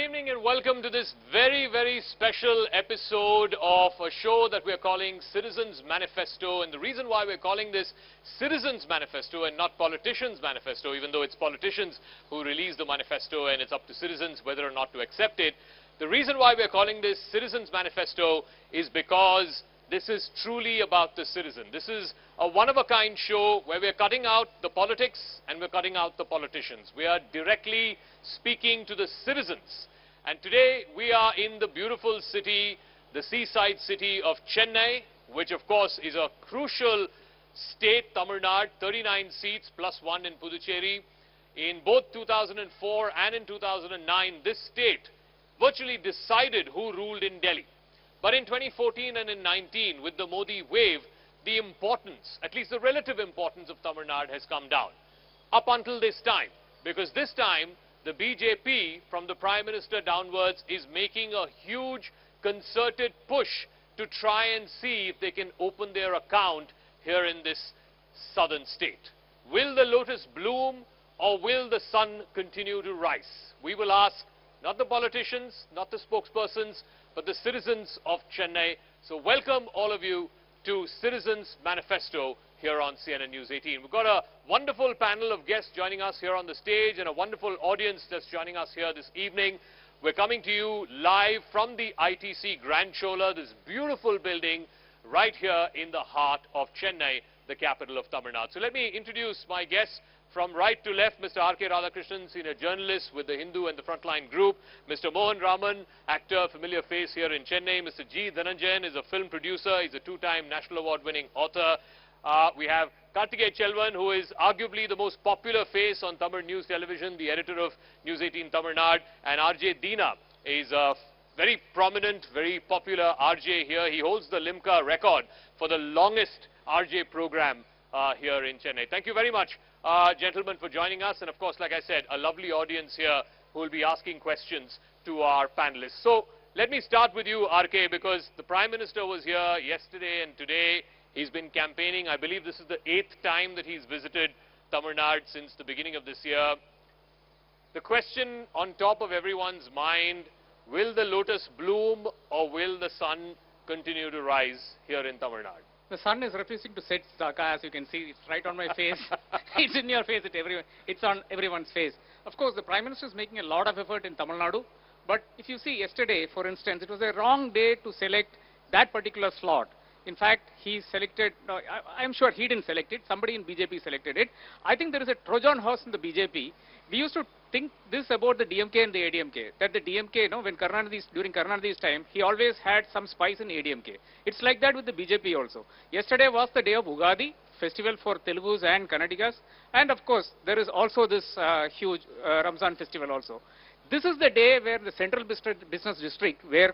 evening and welcome to this very, very special episode of a show that we're calling Citizens Manifesto. And the reason why we're calling this Citizens Manifesto and not Politicians Manifesto, even though it's politicians who release the manifesto and it's up to citizens whether or not to accept it. The reason why we're calling this Citizens Manifesto is because this is truly about the citizen. This is a one-of-a-kind show where we're cutting out the politics and we're cutting out the politicians. We are directly speaking to the citizens. And today we are in the beautiful city, the seaside city of Chennai, which of course is a crucial state, Tamil Nadu, 39 seats plus one in Puducherry. In both 2004 and in 2009, this state virtually decided who ruled in Delhi. But in 2014 and in 19, with the Modi wave, the importance, at least the relative importance of Tamil Nadu has come down. Up until this time, because this time, the BJP, from the Prime Minister downwards, is making a huge concerted push to try and see if they can open their account here in this southern state. Will the lotus bloom or will the sun continue to rise? We will ask not the politicians, not the spokespersons, but the citizens of Chennai. So welcome all of you to Citizens Manifesto here on CNN News 18. We've got a wonderful panel of guests joining us here on the stage and a wonderful audience that's joining us here this evening. We're coming to you live from the ITC Grand Chola, this beautiful building right here in the heart of Chennai, the capital of Tamil Nadu. So let me introduce my guests. From right to left, Mr. R.K. Radhakrishnan, senior journalist with the Hindu and the Frontline Group. Mr. Mohan Raman, actor, familiar face here in Chennai. Mr. G. Dhananjayan is a film producer. He's a two-time National Award-winning author. We have Karthikeya Chelvan, who is arguably the most popular face on Tamil News Television, the editor of News 18 Tamil Nadu. And R.J. Deena is a very prominent, very popular R.J. here. He holds the Limca record for the longest R.J. program here in Chennai. Thank you very much, gentlemen, for joining us. And of course, like I said, a lovely audience here who will be asking questions to our panelists. So let me start with you, RK, because the Prime Minister was here yesterday and today. He's been campaigning. I believe this is the 8th time that he's visited Tamil Nadu since the beginning of this year. The question on top of everyone's mind, will the lotus bloom or will the sun continue to rise here in Tamil Nadu? The sun is refusing to set, Saka, as you can see. It's right on my face. It's in your face. It's on everyone's face. Of course, the Prime Minister is making a lot of effort in Tamil Nadu. But if you see yesterday, for instance, it was a wrong day to select that particular slot. In fact, he selected, no, I'm sure he didn't select it. Somebody in BJP selected it. I think there is a Trojan horse in the BJP. We used to think this about the DMK and the ADMK, that the DMK, when during Karunanidhi's time, he always had some spice in ADMK. It's like that with the BJP also. Yesterday was the day of Ugadi, festival for Telugus and Kannadigas, and of course, there is also this huge Ramzan festival also. This is the day where the central business district, where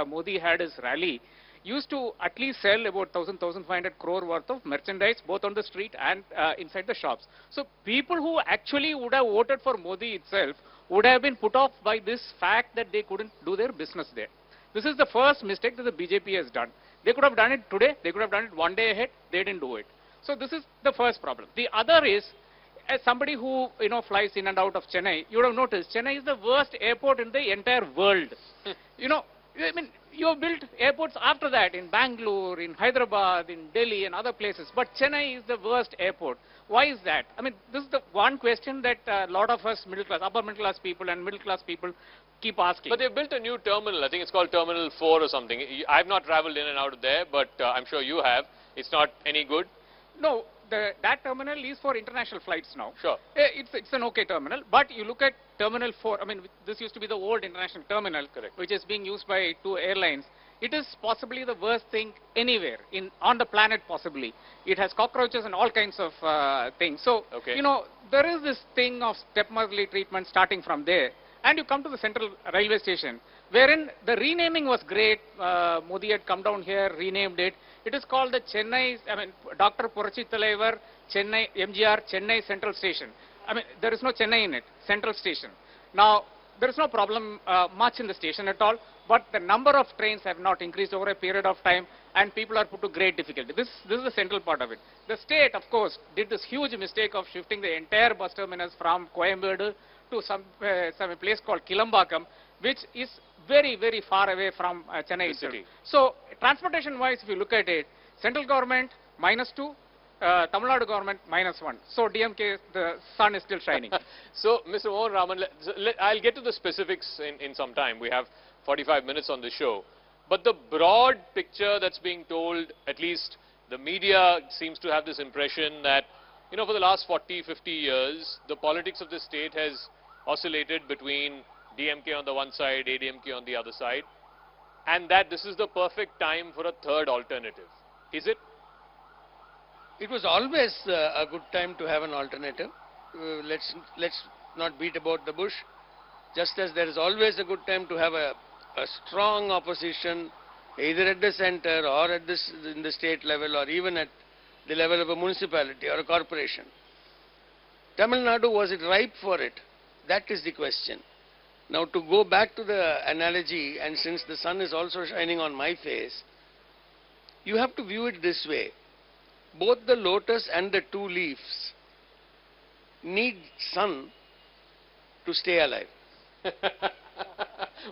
Modi had his rally, used to at least sell about 1,500 crore worth of merchandise, both on the street and inside the shops. So people who actually would have voted for Modi itself would have been put off by this fact that they couldn't do their business there. This is the first mistake that the BJP has done. They could have done it today, they could have done it one day ahead, they didn't do it. So this is the first problem. The other is, as somebody who flies in and out of Chennai, you would have noticed Chennai is the worst airport in the entire world. I mean, you have built airports after that in Bangalore, in Hyderabad, in Delhi and other places. But Chennai is the worst airport. Why is that? I mean, this is the one question that a lot of us middle class, upper middle class people and middle class people keep asking. But they built a new terminal. I think it's called Terminal 4 or something. I've not traveled in and out of there, but I'm sure you have. It's not any good? No. That terminal is for international flights now. Sure. It's an okay terminal, but you look at Terminal 4, I mean, this used to be the old international terminal, correct, which is being used by 2 airlines. It is possibly the worst thing anywhere on the planet, possibly. It has cockroaches and all kinds of things. So, okay, there is this thing of stepmotherly treatment starting from there. And you come to the central railway station, wherein the renaming was great. Modi had come down here, renamed it. It is called the Dr. Purachi Thalaivar Chennai, MGR Chennai Central Station. I mean, there is no Chennai in it, Central Station. Now, there is no problem much in the station at all, but the number of trains have not increased over a period of time, and people are put to great difficulty. This is the central part of it. The state, of course, did this huge mistake of shifting the entire bus terminus from Coimbatore to some place called Kilambakam, which is very, very far away from Chennai itself. city. So, transportation-wise, if you look at it, central government -2, Tamil Nadu government -1. So, DMK, the sun is still shining. So, Mr. Mohan Raman, I'll get to the specifics in some time. We have 45 minutes on the show. But the broad picture that's being told, at least the media seems to have this impression that, you know, for the last 40, 50 years, the politics of the state has oscillated between DMK on the one side, ADMK on the other side, and that this is the perfect time for a third alternative. Is it? It was always a good time to have an alternative. Let's not beat about the bush. Just as there is always a good time to have a strong opposition, either at the center or at in the state level or even at the level of a municipality or a corporation. Tamil Nadu, was it ripe for it? That is the question. Now, to go back to the analogy, and since the sun is also shining on my face, you have to view it this way. Both the lotus and the two leaves need sun to stay alive.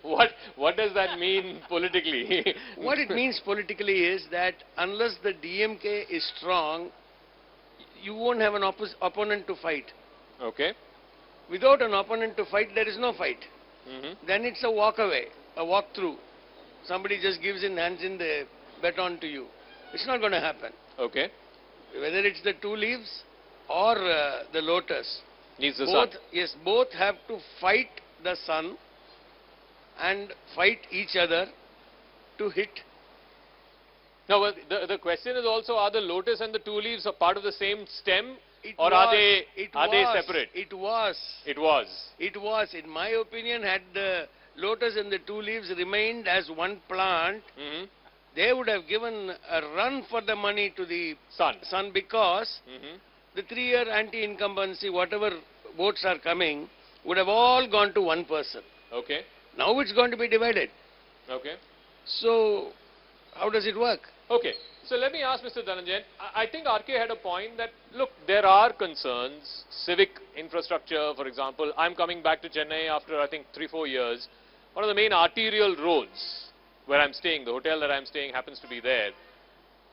What does that mean politically? What it means politically is that unless the DMK is strong, you won't have an opponent to fight. Okay. Without an opponent to fight, there is no fight. Then it's a walk away, a walk through. Somebody just gives in, hands in the baton to you. It's not going to happen. Okay. Whether it's the two leaves or the lotus. Needs the sun. Yes, both have to fight the sun and fight each other to hit. Now, well, the question is also, are the lotus and the two leaves a part of the same stem, or are they separate? It was. It was. It was. In my opinion, had the lotus and the two leaves remained as one plant, they would have given a run for the money to the sun because the 3-year anti-incumbency, whatever votes are coming, would have all gone to one person. Okay. Now it's going to be divided. Okay. So, how does it work? Okay. So let me ask Mr. Dhananjay. I think RK had a point that, look, there are concerns, civic infrastructure, for example. I'm coming back to Chennai after, I think, 3-4 years. One of the main arterial roads where I'm staying, the hotel that I'm staying happens to be there.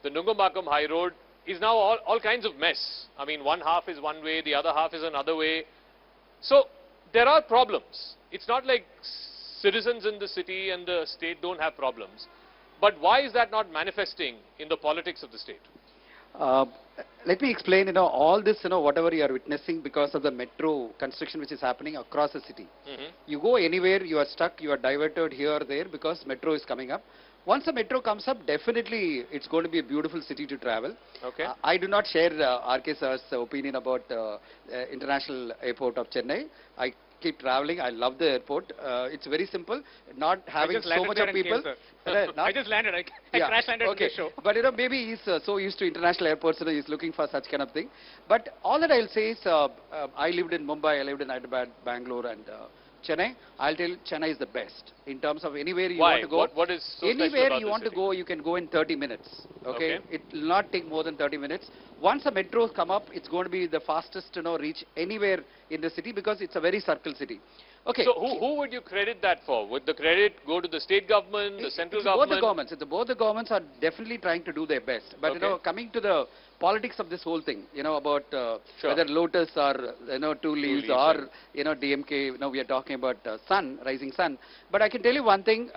The Nungambakkam High Road is now all kinds of mess. I mean, one half is one way, the other half is another way. So there are problems. It's not like citizens in the city and the state don't have problems. But why is that not manifesting in the politics of the state? Let me explain, all this, whatever you are witnessing because of the metro construction which is happening across the city. You go anywhere, you are stuck, you are diverted here or there because metro is coming up. Once the metro comes up, definitely it's going to be a beautiful city to travel. Okay. I do not share RK sir's opinion about International Airport of Chennai. I keep traveling. I love the airport. It's very simple. Not having so much of people. I just landed. I crash landed in the show. But maybe he's so used to international airports, he's looking for such kind of thing. But all that I'll say is, I lived in Mumbai, I lived in Hyderabad, Bangalore, and Chennai. I'll tell you, Chennai is the best in terms of anywhere you want to go. What is so anywhere you want to go, you can go in 30 minutes. Okay? It will not take more than 30 minutes. Once the metros come up, it's going to be the fastest reach anywhere in the city because it's a very circle city. Okay. So who would you credit that for? Would the credit go to the state government, the central government? Both the governments. Both the governments are definitely trying to do their best. But coming to the politics of this whole thing, about whether lotus or two leaves or DMK. We are talking about sun, rising sun. But I can tell you one thing: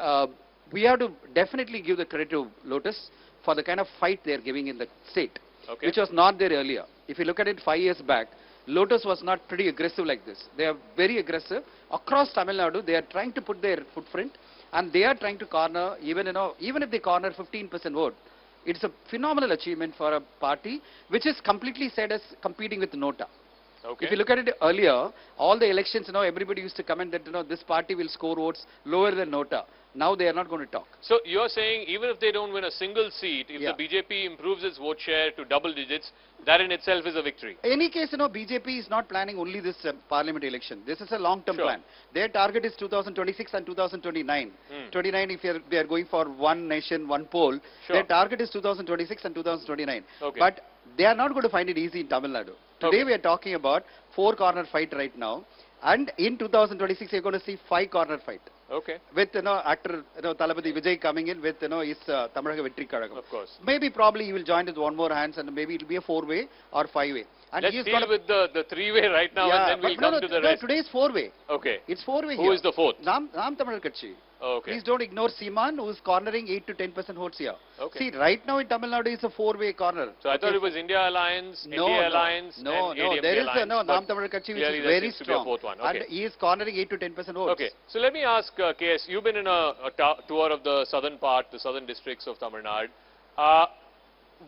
we have to definitely give the credit to lotus for the kind of fight they are giving in the state, which was not there earlier. If you look at it 5 years back, Lotus was not pretty aggressive like this. They are very aggressive. Across Tamil Nadu, they are trying to put their footprint and they are trying to corner, even if they corner 15% vote. It's a phenomenal achievement for a party which is completely said as competing with Nota. Okay. If you look at it earlier, all the elections, everybody used to comment that, this party will score votes lower than Nota. Now they are not going to talk. So you're saying even if they don't win a single seat, if the BJP improves its vote share to double digits, that in itself is a victory. In any case, BJP is not planning only this parliament election. This is a long-term plan. Their target is 2026 and 2029. 29, if they are going for one nation, one poll, their target is 2026 and 2029. But they are not going to find it easy in Tamil Nadu. Today we are talking about four-corner fight right now. And in 2026, you're going to see 5 corner fight. Okay. With, actor, Thalapathy Vijay coming in with, his Tamaraga Vetri Kazhagam. Of course. Maybe probably he will join with one more hands and maybe it will be a 4-way or 5-way. And let's deal with the 3-way right now, and then we'll come to the rest. Today is 4-way. Okay. It's 4-way Who is the fourth? Nam Tamil Katchi. Okay. Please don't ignore Seeman, who is cornering 8 to 10% votes here. Okay. See, right now in Tamil Nadu, it's a 4-way corner. So I thought it was India Alliance, India Alliance, and ADMK there is Alliance. Nam Tamil Katchi, which is very strong. Okay. And he is cornering 8 to 10% votes. Okay. So let me ask KS, you've been in a tour of the southern part, the southern districts of Tamil Nadu.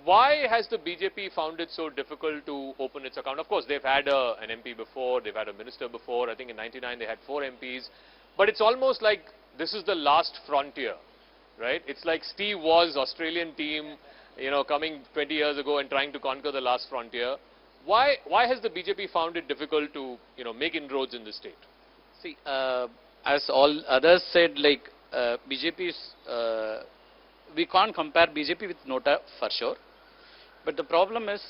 Why has the BJP found it so difficult to open its account? Of course, they've had an MP before, they've had a minister before. I think in '99 they had 4 MPs. But it's almost like this is the last frontier, right? It's like Steve Waugh's Australian team, coming 20 years ago and trying to conquer the last frontier. Why has the BJP found it difficult to, make inroads in this state? See, as all others said, like BJP's, we can't compare BJP with Nota for sure. But the problem is,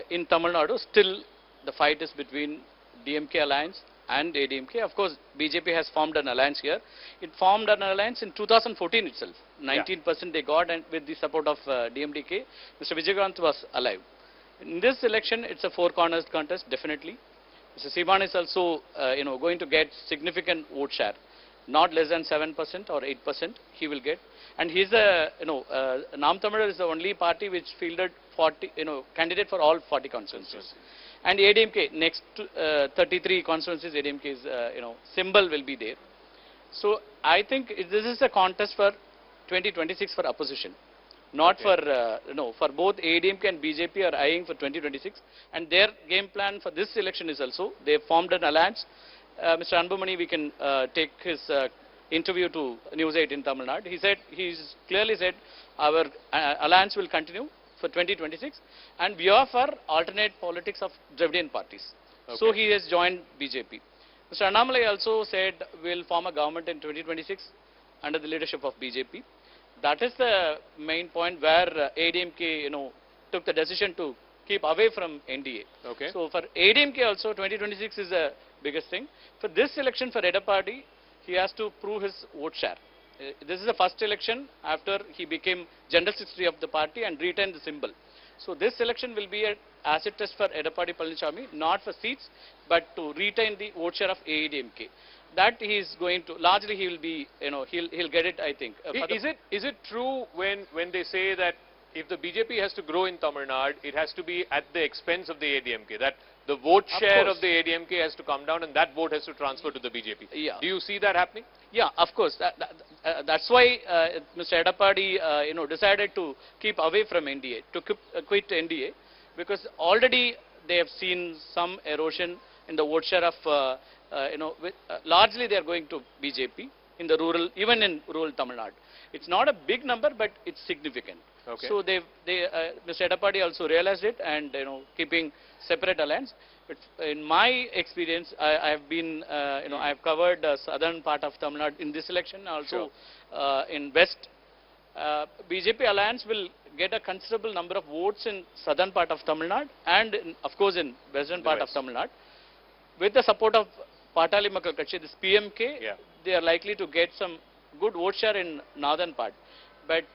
in Tamil Nadu, still the fight is between DMK alliance and ADMK. Of course, BJP has formed an alliance here. It formed an alliance in 2014 itself. 19% they got, and with the support of DMDK, Mr. Vijaykanth was alive. In this election, it's a 4 corners contest, definitely. Mr. Seeman is also, going to get significant vote share. Not less than 7% or 8% he will get. And he's Nam Tamil is the only party which fielded 40, candidate for all 40 constituencies. And ADMK, next 33 constituencies, ADMK's, symbol will be there. So I think this is a contest for 2026 for opposition. Not for, for both ADMK and BJP are eyeing for 2026. And their game plan for this election is also, they formed an alliance. Mr. Anbumani, we can take his interview to News 8 in Tamil Nadu. He said, he's clearly said, our alliance will continue for 2026, and we are for alternate politics of Dravidian parties. Okay. So he has joined BJP. Mr. Annamalai also said, we'll form a government in 2026 under the leadership of BJP. That is the main point where ADMK, took the decision to keep away from NDA. Okay. So for ADMK also, 2026 is the biggest thing. For this election for Edapadi, he has to prove his vote share. This is the first election after he became General Secretary of the party and retained the symbol. So this election will be an acid test for Edapadi Palaniswamy, not for seats, but to retain the vote share of ADMK. That he is going to, largely he will be, he'll get it, I think. Is it true when they say that if the BJP has to grow in Tamil Nadu, it has to be at the expense of the ADMK, that the vote share of the ADMK has to come down and that vote has to transfer to the BJP? Yeah. Do you see that happening? Yeah, of course. That's why Mr. Edapadi, decided to keep away from NDA, to quit NDA, because already they have seen some erosion in the vote share of, largely they are going to BJP in the rural, even in rural Tamil Nadu. It's not a big number, but it's significant. Okay. So Mr. Edapadi also realized it, and keeping separate alliance. But in my experience, I have been, I have covered southern part of Tamil Nadu in this election, also in west. BJP alliance will get a considerable number of votes in southern part of Tamil Nadu and of course in western part of Tamil Nadu. With the support of Patali Makkal Katchi, this PMK, they are likely to get some good vote share in northern part. But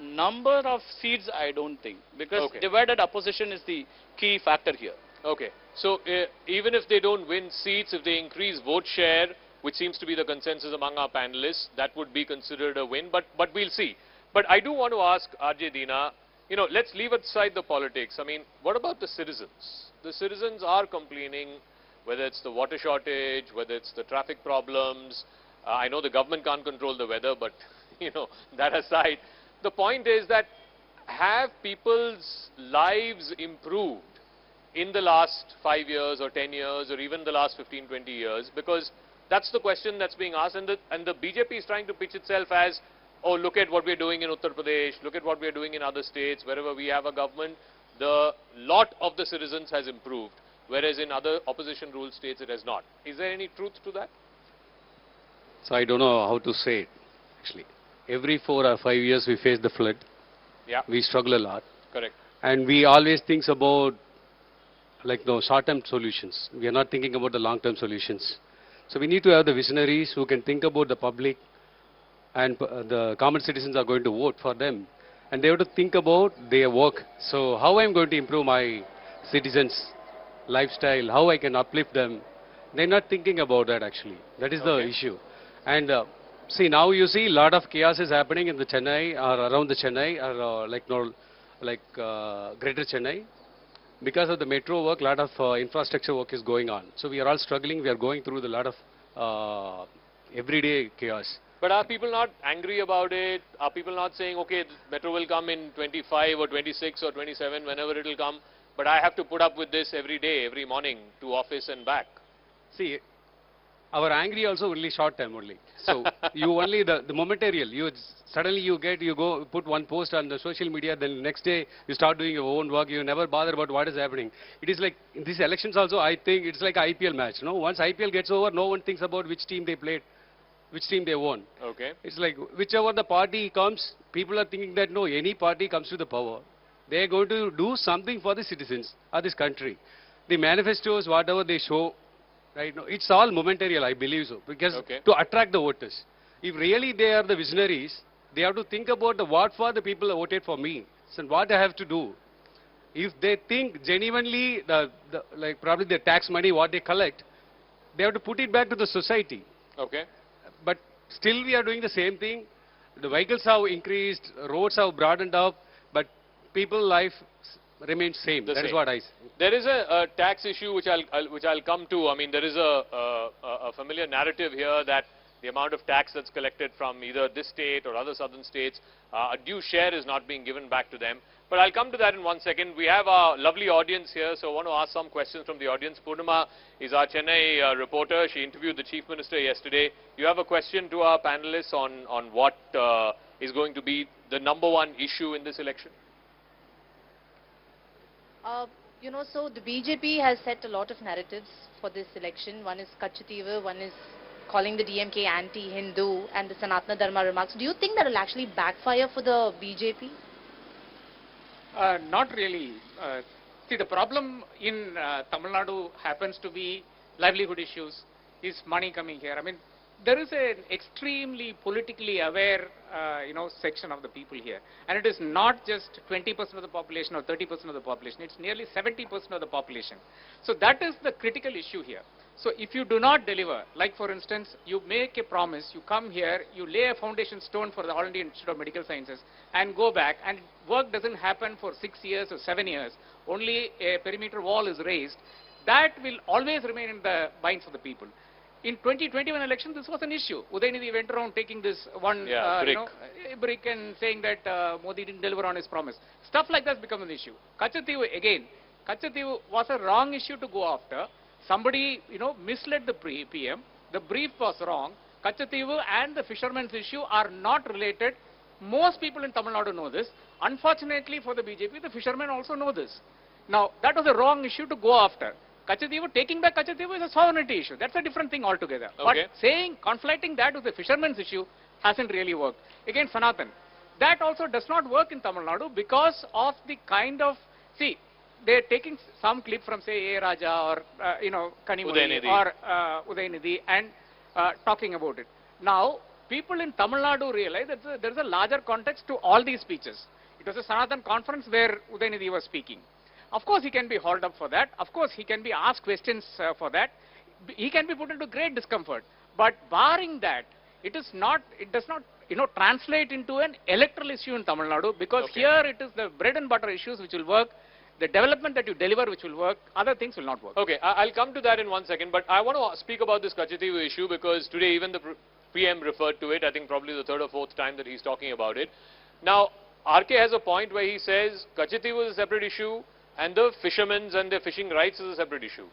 number of seats, I don't think, because divided opposition is the key factor here. Okay. So even if they don't win seats, if they increase vote share, which seems to be the consensus among our panelists, that would be considered a win. But we'll see. But I do want to ask RJ Deena, let's leave aside the politics. I mean, what about the citizens? The citizens are complaining, whether it's the water shortage, whether it's the traffic problems. I know the government can't control the weather, but, that aside, the point is that have people's lives improved in the last 5 years or 10 years or even the last 15, 20 years? Because that's the question that's being asked, and the BJP is trying to pitch itself as, oh, look at what we're doing in Uttar Pradesh, look at what we're doing in other states, wherever we have a government, the lot of the citizens has improved, whereas in other opposition-ruled states it has not. Is there any truth to that? So I don't know how to say it, actually. Every 4 or 5 years we face the flood. Yeah. We struggle a lot. Correct. And we always think about, short-term solutions. We are not thinking about the long-term solutions. So we need to have the visionaries who can think about the public, and the common citizens are going to vote for them. And they have to think about their work. So how I'm going to improve my citizens' lifestyle, how I can uplift them. They're not thinking about that actually. That is the issue. And see, now you see a lot of chaos is happening in the Chennai or around the Chennai or Greater Chennai. Because of the metro work, a lot of infrastructure work is going on. So we are all struggling. We are going through a lot of everyday chaos. But are people not angry about it? Are people not saying, okay, metro will come in 25 or 26 or 27, whenever it will come, but I have to put up with this every day, every morning to office and back? See, our angry also only short time only. So you only the momentary. You suddenly you go put one post on the social media, then next day you start doing your own work. You never bother about what is happening. It is like in these elections also. I think it's like IPL match. No, once IPL gets over, no one thinks about which team they played, which team they won. Okay. It's like whichever the party comes, people are thinking that no, any party comes to the power, they are going to do something for the citizens of this country. The manifestos, whatever they show, right? No, it's all momentary, I believe so, because to attract the voters. If really they are the visionaries, they have to think about what for the people who voted for me, and what I have to do. If they think genuinely, like probably the tax money, what they collect, they have to put it back to the society. Okay. But still we are doing the same thing. The vehicles have increased, roads have broadened up, but people's life remains same. That is what I say. There is a tax issue which I'll come to. I mean, there is a familiar narrative here that the amount of tax that's collected from either this state or other southern states, a due share is not being given back to them. But I'll come to that in 1 second. We have our lovely audience here, so I want to ask some questions from the audience. Purnima is our Chennai reporter. She interviewed the Chief Minister yesterday. You have a question to our panelists on what is going to be the #1 issue in this election? You know, so the BJP has set a lot of narratives for this election. One is Kachativa, one is calling the DMK anti-Hindu, and the Sanatana Dharma remarks. Do you think that will actually backfire for the BJP? Not really. See, the problem in Tamil Nadu happens to be livelihood issues, is money coming here. I mean, there is an extremely politically aware, section of the people here. And it is not just 20% of the population or 30% of the population. It's nearly 70% of the population. So that is the critical issue here. So if you do not deliver, like for instance, you make a promise, you come here, you lay a foundation stone for the All India Institute of Medical Sciences and go back, and work doesn't happen for 6 years or 7 years, only a perimeter wall is raised, that will always remain in the minds of the people. In 2021 election, this was an issue. Udaynidhi went around taking this one brick and saying that Modi didn't deliver on his promise. Stuff like that has become an issue. Kachativa, again, Kachativa was a wrong issue to go after. Somebody, misled the PM. The brief was wrong. Kachativa and the fishermen's issue are not related. Most people in Tamil Nadu know this. Unfortunately for the BJP, the fishermen also know this. Now, that was a wrong issue to go after. Kachativa, taking back Kachativa is a sovereignty issue. That's a different thing altogether. But conflating that with the fishermen's issue hasn't really worked. Again, Sanatan, that also does not work in Tamil Nadu because of the kind of, see, they're taking some clip from, say, A. Raja or, Kanimani or Udaynidhi and talking about it. Now, people in Tamil Nadu realize that there's a larger context to all these speeches. It was a Sanatan conference where Udaynidhi was speaking. Of course, he can be hauled up for that. Of course, he can be asked questions for that. He can be put into great discomfort. But barring that, it does not, translate into an electoral issue in Tamil Nadu because here it is the bread and butter issues which will work. The development that you deliver which will work, other things will not work. Okay, I'll come to that in 1 second, but I want to speak about this Kachativa issue because today even the PM referred to it, I think probably the 3rd or 4th time that he's talking about it. Now, RK has a point where he says Kachativa is a separate issue and the fishermen's and their fishing rights is a separate issue.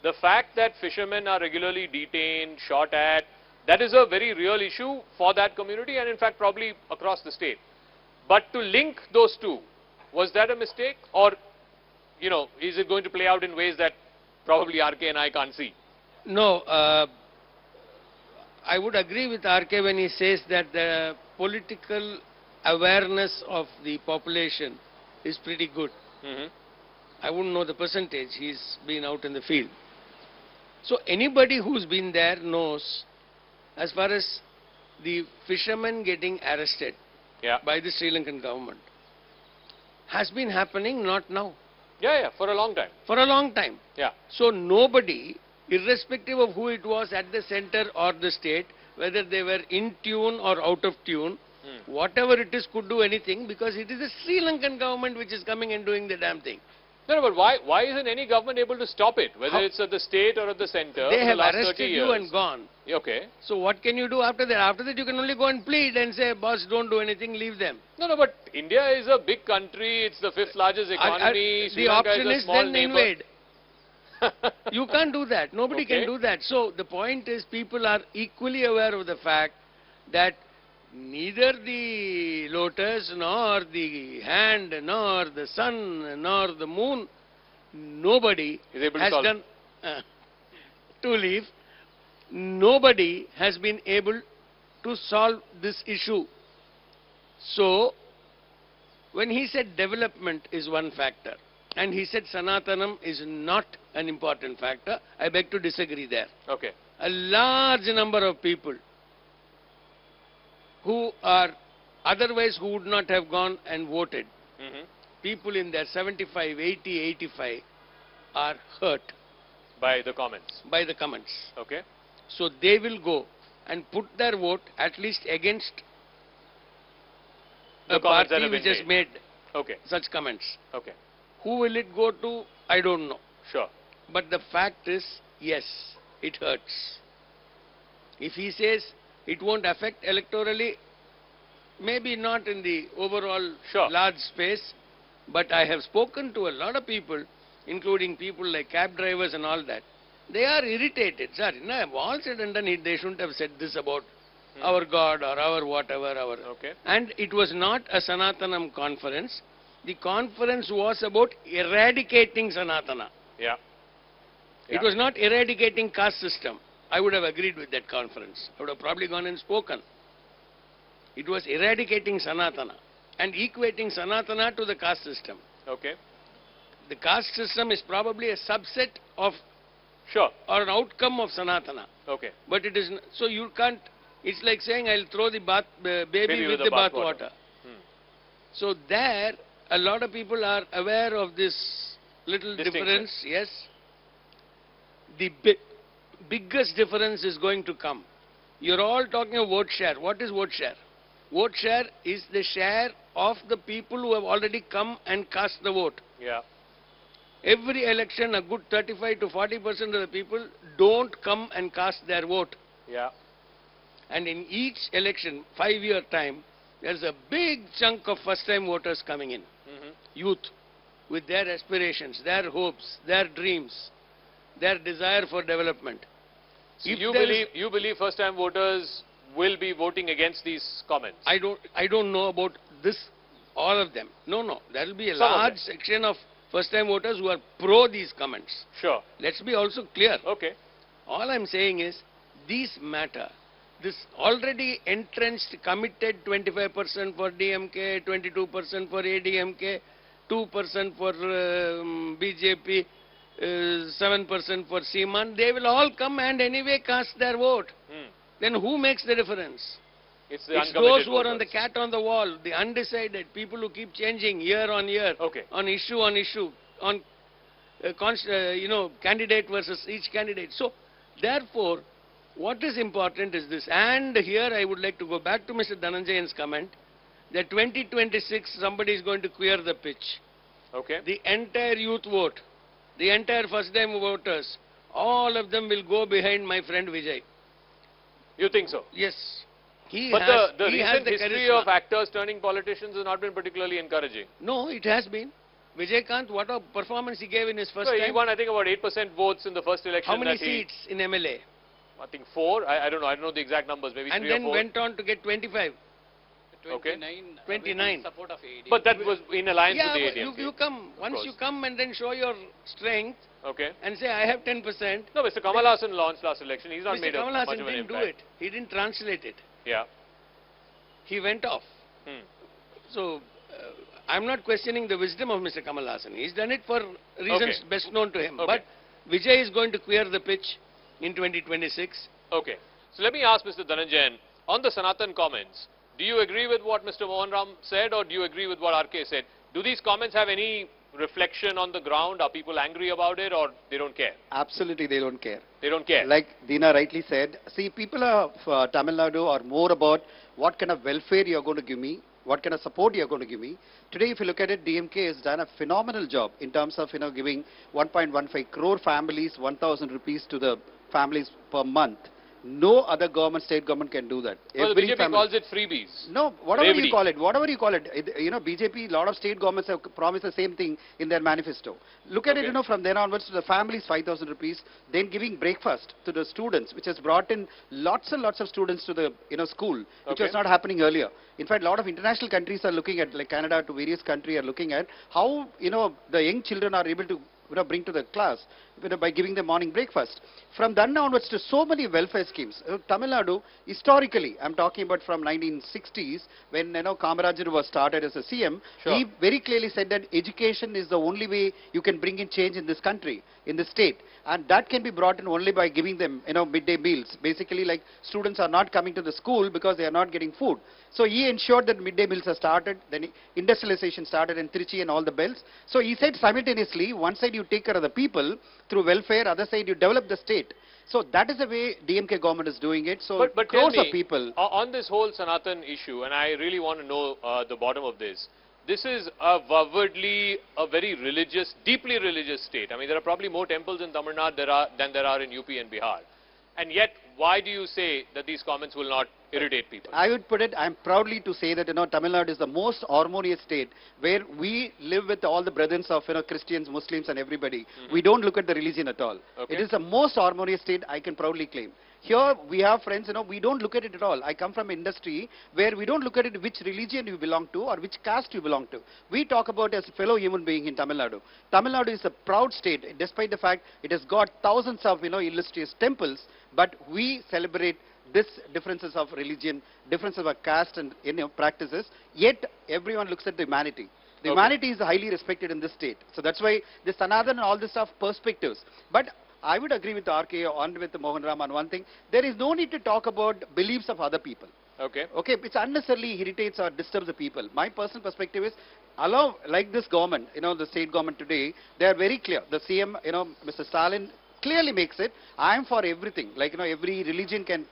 The fact that fishermen are regularly detained, shot at, that is a very real issue for that community and in fact probably across the state. But to link those two, was that a mistake or is it going to play out in ways that probably RK and I can't see? No, I would agree with RK when he says that the political awareness of the population is pretty good. I wouldn't know the percentage. He's been out in the field. So anybody who's been there knows, as far as the fishermen getting arrested Yeah. by the Sri Lankan government, has been happening not now, Yeah, for a long time. for a long time. Yeah. So nobody, irrespective of who it was at the center or the state, whether they were in tune or out of tune, whatever it is, could do anything, because it is the Sri Lankan government which is coming and doing the damn thing. No, but why isn't any government able to stop it, whether it's at the state or at the center? They for have the last 30 arrested years? you and gone. Okay. So what can you do after that? After that you can only go and plead and say, boss, don't do anything, leave them. No, but India is a big country. It's the 5th largest economy. Sri The Lanka option is a is small then neighbor. invade. You can't do that. Nobody Okay. can do that. So the point is, people are equally aware of the fact that neither the lotus, nor the hand, nor the sun, nor the moon, nobody Is able to has solve. done to leave. Nobody has been able to solve this issue. So, when he said development is one factor, and he said Sanatanam is not an important factor, I beg to disagree there. Okay. A large number of people who are otherwise who would not have gone and voted, people in their 75, 80, 85 are hurt By the comments. by the comments. Okay. So they will go and put their vote at least against The a comments that party have which been has made Okay. such comments. Okay. Who will it go to? I don't know. Sure. But the fact is, yes, it hurts. If he says it won't affect electorally, maybe not in the overall Sure. large space, but I have spoken to a lot of people, including people like cab drivers and all that. They are irritated. Sir, no, all said and done, they shouldn't have said this about our God or our whatever. Okay. And it was not a Sanatanam conference. The conference was about eradicating Sanatana. Yeah. It was not eradicating caste system. I would have agreed with that conference. I would have probably gone and spoken. It was eradicating Sanatana and equating Sanatana to the caste system. Okay. The caste system is probably a subset of Sure. or an outcome of Sanatana. Okay. But it is, so you can't, it's like saying I'll throw the baby with the bath water. So there, a lot of people are aware of this little Distinction. difference, yes. The biggest difference is going to come. You're all talking of vote share. What is vote share? Vote share is the share of the people who have already come and cast the vote. Yeah. Every election, a good 35 to 40% of the people don't come and cast their vote. Yeah. And in each election, 5-year time, there's a big chunk of first-time voters coming in. Youth, with their aspirations, their hopes, their dreams, their desire for development. So If you there is- believe first-time voters will be voting against these comments? I don't know about this, all of them. No. There will be a Some of large them. section of first-time voters who are pro these comments. Sure. Let's be also clear. Okay. All I'm saying is, these matter. This already entrenched, committed 25% for DMK, 22% for ADMK, 2% for BJP, 7% for Seaman, they will all come and anyway cast their vote. Then who makes the difference? It's the It's uncommitted those who are on the voters. cat on the wall, the undecided, people who keep changing year on year, Okay. on issue, on candidate versus each candidate. So, therefore, what is important is this. And here I would like to go back to Mr. Dhananjayan's comment that 2026 somebody is going to clear the pitch. Okay. The entire youth vote, the entire first-time voters, all of them will go behind my friend Vijay. You think so? Yes. He But has, the he has recent the history charisma. of actors turning politicians has not been particularly encouraging. No, it has been. Vijay Kant, what a performance he gave in his first So he time. won, I think, about 8% votes in the first election. How many that he- seats in MLA? I think 4. I don't know. I don't know the exact numbers. Maybe And 3 then or 4. went on to get 25. 29. 29. With support of AD. But that was in alliance Yeah, with the but ADMK. you come, once course. you come and then show your strength Okay. and say, I have 10%. No, Mr. Kamal Hassan launched last election. He's not Mr. made Kamal much Hassan of an didn't do impact. it. He didn't translate it. Yeah. He went off. So, I'm not questioning the wisdom of Mr. Kamal Hassan. He's done it for reasons Okay. best known to him. Okay. But Vijay is going to clear the pitch. in 2026. Okay. So let me ask Mr. Dhananjayan, on the Sanatan comments, do you agree with what Mr. Mohan Ram said, or do you agree with what RK said? Do these comments have any reflection on the ground? Are people angry about it, or they don't care? Absolutely, they don't care. They don't care. Like Dina rightly said, see, people of Tamil Nadu are more about what kind of welfare you're going to give me, what kind of support you're going to give me. Today, if you look at it, DMK has done a phenomenal job in terms of, giving 1.15 crore families 1,000 rupees to the families per month. No other government, state government can do that. Well, the BJP calls it freebies. No, whatever you call it, BJP, a lot of state governments have promised the same thing in their manifesto. Look at it, from then onwards to the families 5,000 rupees, then giving breakfast to the students, which has brought in lots and lots of students to the, school, which was not happening earlier. In fact, a lot of international countries are looking at, like Canada to various countries are looking at how, the young children are able to bring to the class by giving them morning breakfast. From then onwards to so many welfare schemes. Tamil Nadu, historically, I'm talking about from 1960s, when Kamarajuru was started as a CM, he very clearly said that education is the only way you can bring in change in this country, in the state. And that can be brought in only by giving them, midday meals. Basically, like students are not coming to the school because they are not getting food. So he ensured that midday meals are started, then industrialization started in Trichy and all the belts. So he said simultaneously, one side you take care of the people through welfare, other side you develop the state. So that is the way DMK government is doing it. So but crores of people. On this whole Sanatan issue, and I really want to know the bottom of this. This is avowedly a very religious, deeply religious state. I mean, there are probably more temples in Tamil Nadu than there are in UP and Bihar. And yet, why do you say that these comments will not irritate people? I would put it, I'm proudly to say that, Tamil Nadu is the most harmonious state where we live with all the brethren of, Christians, Muslims and everybody. We don't look at the religion at all. It is the most harmonious state, I can proudly claim. Here we have friends, we don't look at it at all. I come from industry where we don't look at it which religion you belong to or which caste you belong to. We talk about as a fellow human being in Tamil Nadu. Tamil Nadu is a proud state, despite the fact it has got thousands of, illustrious temples, but we celebrate this differences of religion, differences of caste and practices, yet everyone looks at the humanity. The humanity is highly respected in this state. So that's why this Sanatan and all this stuff, perspectives. But I would agree with RK and with Mohan Ram on one thing. There is no need to talk about beliefs of other people. Okay, which unnecessarily irritates or disturbs the people. My personal perspective is, allow, like this government, the state government today, they are very clear. The CM, Mr. Stalin clearly makes it, I am for everything. Like, every religion can,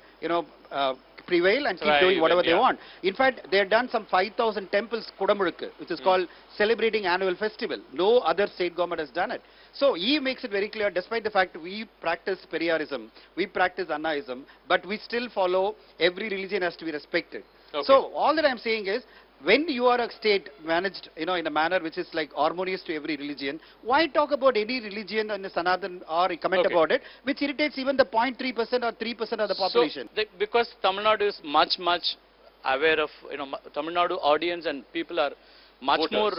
prevail and keep doing whatever they want. In fact, they have done some 5,000 temples, Kodamurukku, which is called celebrating annual festival. No other state government has done it. So he makes it very clear, despite the fact we practice Periyarism, we practice Annaism, but we still follow every religion has to be respected. So all that I'm saying is, when you are a state managed, in a manner which is like harmonious to every religion, why talk about any religion in the Sanatan or comment about it, which irritates even the 0.3% or 3% of the population? So, because Tamil Nadu is much aware of, Tamil Nadu audience and people are much more,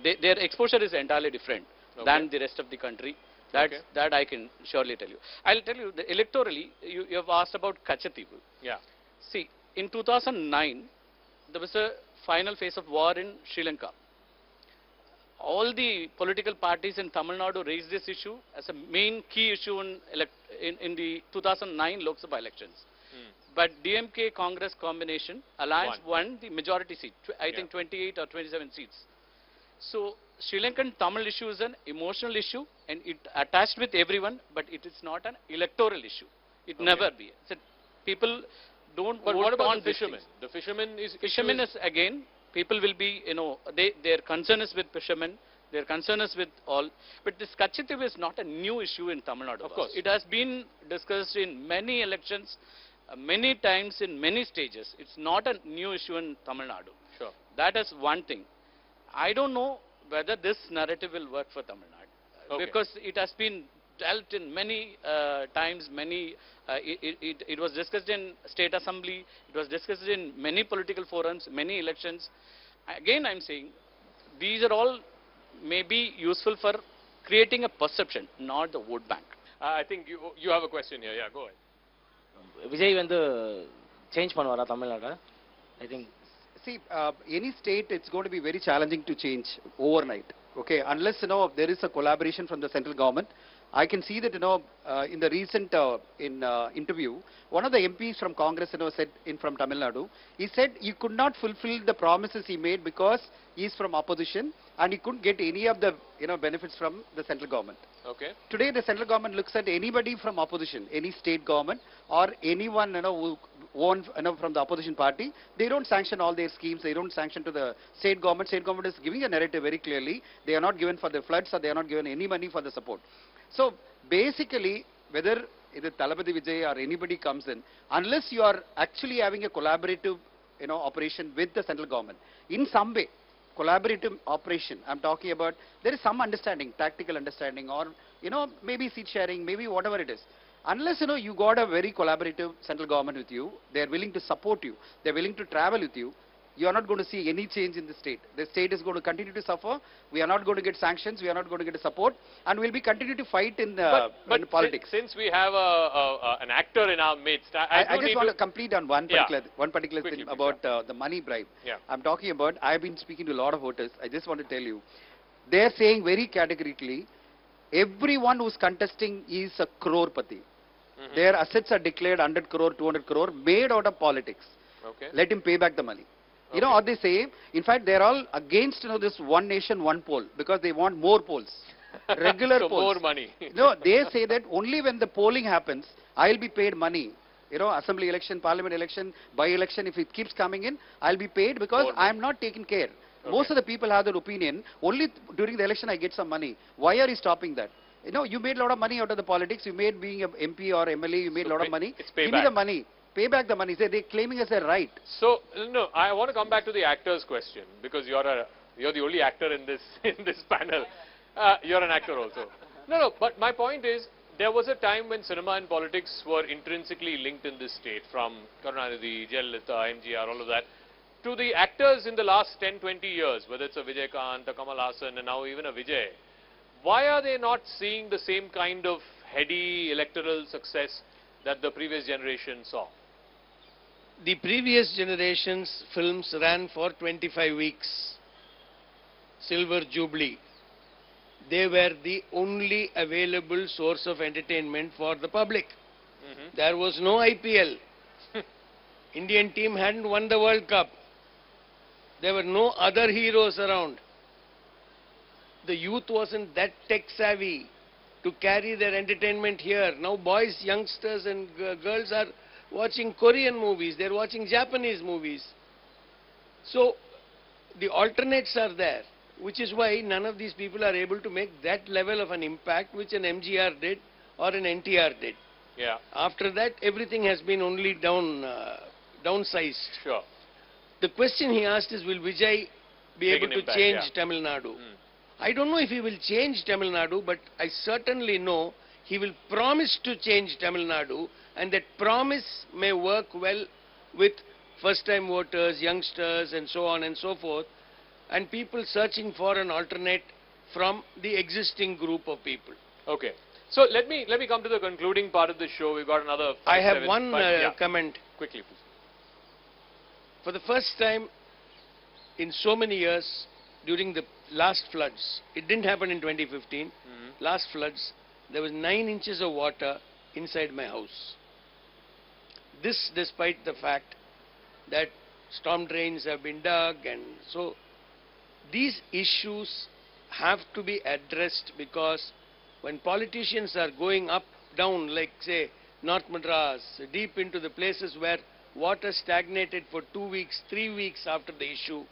their exposure is entirely different than the rest of the country. That I can surely tell you. I'll tell you, electorally, you have asked about Kachativu. Yeah. See, in 2009, there was a final phase of war in Sri Lanka. All the political parties in Tamil Nadu raised this issue as a main key issue in the 2009 Lok Sabha elections. But DMK Congress combination alliance won the majority seat, I think 28 or 27 seats. So Sri Lankan Tamil issue is an emotional issue and it attached with everyone, but it is not an electoral issue. It never be. So people don't But vote what about on the fishermen? The fishermen is... Fishermen is again, people will be, their concern is with fishermen, their concern is with all. But this Kachitiv is not a new issue in Tamil Nadu. Of course. It has been discussed in many elections, many times in many stages. It's not a new issue in Tamil Nadu. Sure. That is one thing. I don't know whether this narrative will work for Tamil Nadu. Because it has been dealt in many times, it was discussed in state assembly, it was discussed in many political forums, many elections. Again, I'm saying these are all maybe useful for creating a perception, not the vote bank. I think you have a question here. Yeah, go ahead. Vijay change pannuvaara Tamil Nadu? I think. See, any state, it's going to be very challenging to change overnight. Okay, unless there is a collaboration from the central government. I can see that, in the recent interview, one of the MPs from Congress, said from Tamil Nadu, he said he could not fulfill the promises he made because he is from opposition and he couldn't get any of the, benefits from the central government. Okay. Today, the central government looks at anybody from opposition, any state government or anyone, who won, from the opposition party. They don't sanction all their schemes. They don't sanction to the state government. State government is giving a narrative very clearly. They are not given for the floods or they are not given any money for the support. So basically, whether either Talapati Vijay or anybody comes in, unless you are actually having a collaborative, operation with the central government, in some way, collaborative operation, I'm talking about, there is some understanding, tactical understanding, or, maybe seat sharing, maybe whatever it is. Unless, you got a very collaborative central government with you, they are willing to support you, they are willing to travel with you, you are not going to see any change in the state. The state is going to continue to suffer. We are not going to get sanctions. We are not going to get support. And we'll be continue to fight in in politics. Since we have an actor in our midst, I just want to complete on one particular Quickly, thing about the money bribe. Yeah. I'm talking about, I've been speaking to a lot of voters. I just want to tell you, they're saying very categorically, everyone who's contesting is a crorepati. Their assets are declared 100 crore, 200 crore, made out of politics. Okay. Let him pay back the money. You know what they say? In fact, they're all against, this one nation, one poll, because they want more polls. Regular so polls. more money. No, they say that only when the polling happens, I'll be paid money. Assembly election, parliament election, by-election, if it keeps coming in, I'll be paid because I'm not taking care. Okay. Most of the people have that opinion. Only during the election I get some money. Why are you stopping that? You made a lot of money out of the politics. You made being an MP or MLA, you made a lot of money. Give me the money. Pay back the money. They're claiming as a right. So, no, I want to come back to the actor's question, because you're the only actor in this panel. You're an actor also. No, but my point is, there was a time when cinema and politics were intrinsically linked in this state, from Karunanidhi, Jayalalitha, MGR, all of that, to the actors in the last 10, 20 years, whether it's a Vijaykant, a Kamal Haasan, and now even a Vijay. Why are they not seeing the same kind of heady electoral success that the previous generation saw? The previous generation's films ran for 25 weeks. Silver Jubilee. They were the only available source of entertainment for the public. There was no IPL. Indian team hadn't won the World Cup. There were no other heroes around. The youth wasn't that tech savvy to carry their entertainment here. Now boys, youngsters and girls are watching Korean movies, they're watching Japanese movies. So the alternates are there, which is why none of these people are able to make that level of an impact which an MGR did or an NTR did. Yeah. After that, everything has been only downsized. Sure. The question he asked is, will Vijay be able to change Tamil Nadu? I don't know if he will change Tamil Nadu, but I certainly know he will promise to change Tamil Nadu, and that promise may work well with first-time voters, youngsters, and so on and so forth, and people searching for an alternate from the existing group of people. Okay. So let me come to the concluding part of the show. We've got another 5, I have 7, one comment. Quickly, please. For the first time in so many years, during the last floods, it didn't happen in 2015, last floods, there was 9 inches of water inside my house. This despite the fact that storm drains have been dug, and so these issues have to be addressed, because when politicians are going up, down, like say North Madras, deep into the places where water stagnated for 2 weeks, 3 weeks after the issue,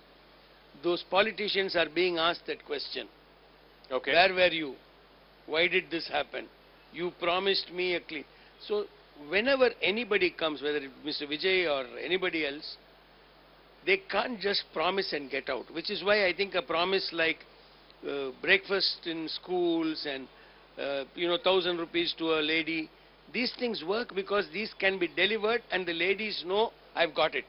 those politicians are being asked that question. Okay. Where were you? Why did this happen? You promised me a clean. So whenever anybody comes, whether it's Mr. Vijay or anybody else, they can't just promise and get out, which is why I think a promise like breakfast in schools and 1,000 rupees to a lady, these things work because these can be delivered and the ladies know, I've got it.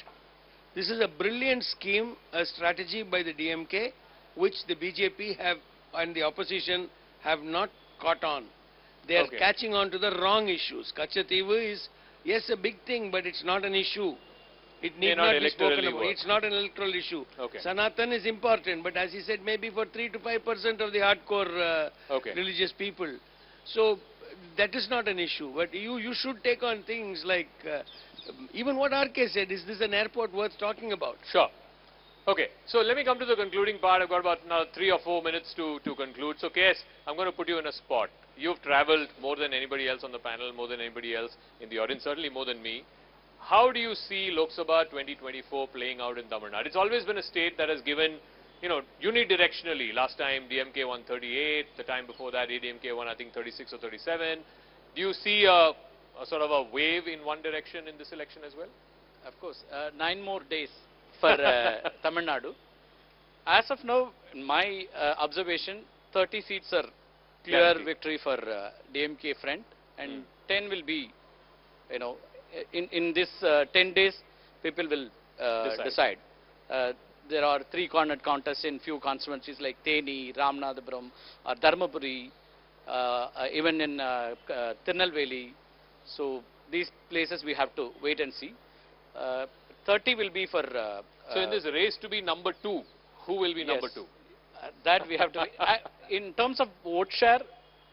This is a brilliant scheme, a strategy by the DMK, which the BJP have and the opposition have not caught on. They are catching on to the wrong issues. Kachativu is, yes, a big thing, but it's not an issue. It need not be spoken about. It's not an electoral issue. Okay. Sanatan is important, but as he said, maybe for 3 to 5% of the hardcore religious people. So that is not an issue. But you should take on things like, even what RK said, is this an airport worth talking about? Sure. Okay, so let me come to the concluding part. I've got about now 3 or 4 minutes to conclude. So, KS, I'm going to put you in a spot. You've travelled more than anybody else on the panel, more than anybody else in the audience, certainly more than me. How do you see Lok Sabha 2024 playing out in Tamil Nadu? It's always been a state that has given, you know, unidirectionally. Last time DMK won 38, the time before that ADMK won I think 36 or 37. Do you see a sort of a wave in one direction in this election as well? Of course, 9 more days for Tamil Nadu. As of now, in my observation, 30 seats are clear victory for DMK front, and 10 will be, you know, in this 10 days, people will decide. There are 3 cornered contests in few constituencies like Theni, Ramanathapuram, or Dharmapuri, even in Tirunelveli. So these places we have to wait and see. 30 will be for... so in this race to be number 2, who will be number 2? That we have to... in terms of vote share,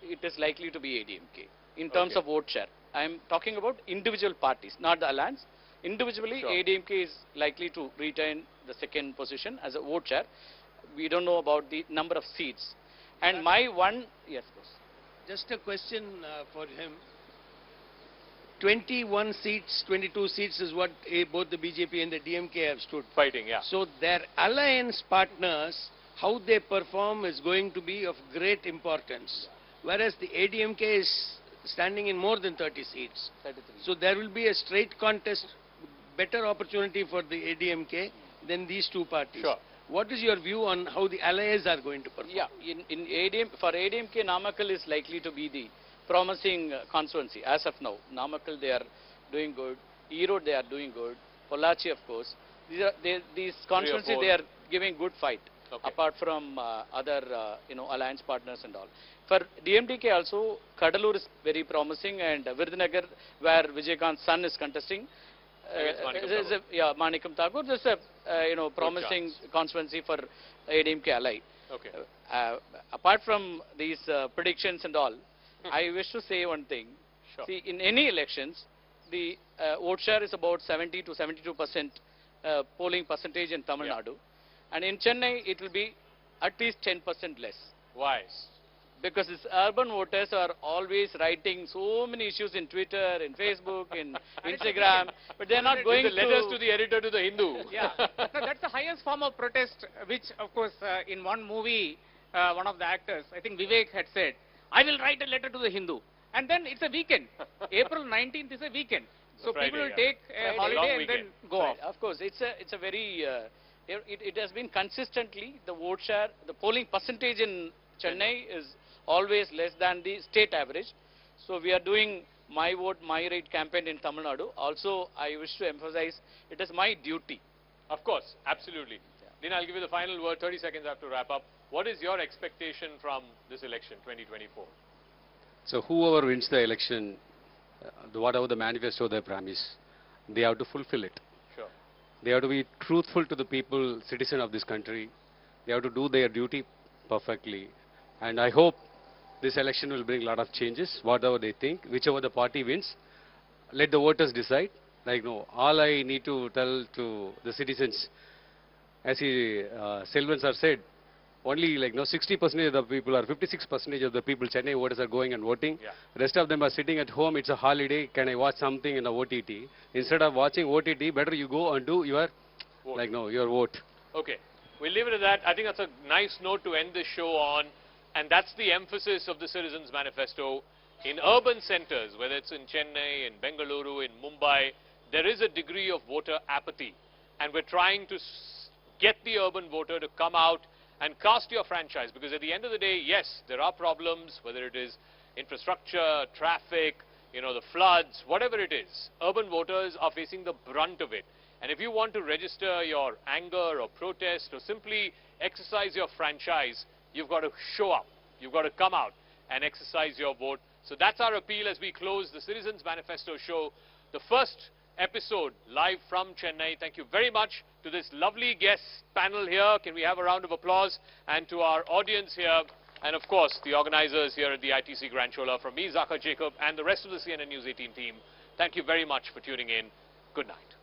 it is likely to be ADMK. In terms of vote share. I am talking about individual parties, not the alliance. Individually, ADMK is likely to retain the 2nd position as a vote share. We don't know about the number of seats. And my one... Yes, boss. Just a question for him. 21 seats, 22 seats is what both the BJP and the DMK have stood fighting. Yeah. So their alliance partners, how they perform is going to be of great importance. Whereas the ADMK is standing in more than 30 seats. 33. So there will be a straight contest, better opportunity for the ADMK than these 2 parties. Sure. What is your view on how the allies are going to perform? Yeah, for ADMK, Namakkal is likely to be the promising constituency as of now. Namakkal, they are doing good. Erode, they are doing good. Pollachi, of course. These constituencies, they are giving good fight. Apart from other, alliance partners and all. For DMDK also, Kadalur is very promising, and Virudhunagar, where Vijayakant's son is contesting, Manikam Thakur, there's a promising constituency for ADMK ally. Okay. Apart from these predictions and all, I wish to say one thing. Sure. See, in any elections, the vote share is about 70 to 72% polling percentage in Tamil Nadu. And in Chennai, it will be at least 10% less. Why? Because these urban voters are always writing so many issues in Twitter, in Facebook, in Instagram, but they are not going the letters to the editor to the Hindu. Yeah, no, that's the highest form of protest, which of course in one movie, one of the actors, I think Vivek had said, I will write a letter to the Hindu. And then it's a weekend. April 19th is a weekend. So Friday, people will take a holiday and then go off. Of course, it's a very... it has been consistently, the vote share, the polling percentage in Chennai is always less than the state average. So we are doing My Vote, My Right campaign in Tamil Nadu. Also, I wish to emphasize, it is my duty. Of course, absolutely. Then I'll give you the final word, 30 seconds I have to wrap up. What is your expectation from this election, 2024? So whoever wins the election, whatever the manifesto they promise, they have to fulfill it. Sure. They have to be truthful to the people, citizen of this country. They have to do their duty perfectly. And I hope this election will bring a lot of changes, whatever they think, whichever the party wins. Let the voters decide. Like, no, all I need to tell to the citizens, as Selvan sir said, only 60% of the people or 56% of the people, Chennai voters, are going and voting. Yeah. Rest of them are sitting at home. It's a holiday. Can I watch something in the OTT? Instead of watching OTT, better you go and do your vote. Your vote. Okay, we'll leave it at that. I think that's a nice note to end this show on, and that's the emphasis of the Citizens Manifesto. In urban centers, whether it's in Chennai, in Bengaluru, in Mumbai, there is a degree of voter apathy, and we're trying to get the urban voter to come out and cast your franchise, because at the end of the day, yes, there are problems, whether it is infrastructure, traffic, the floods, whatever it is. Urban voters are facing the brunt of it. And if you want to register your anger or protest or simply exercise your franchise, you've got to show up. You've got to come out and exercise your vote. So that's our appeal as we close the Citizens Manifesto show, the first episode live from Chennai. Thank you very much to this lovely guest panel here. Can we have a round of applause? And to our audience here, And of course, the organizers here at the ITC Grand Chola, from me, Zaka Jacob, and the rest of the CNN News 18 team, thank you very much for tuning in. Good night.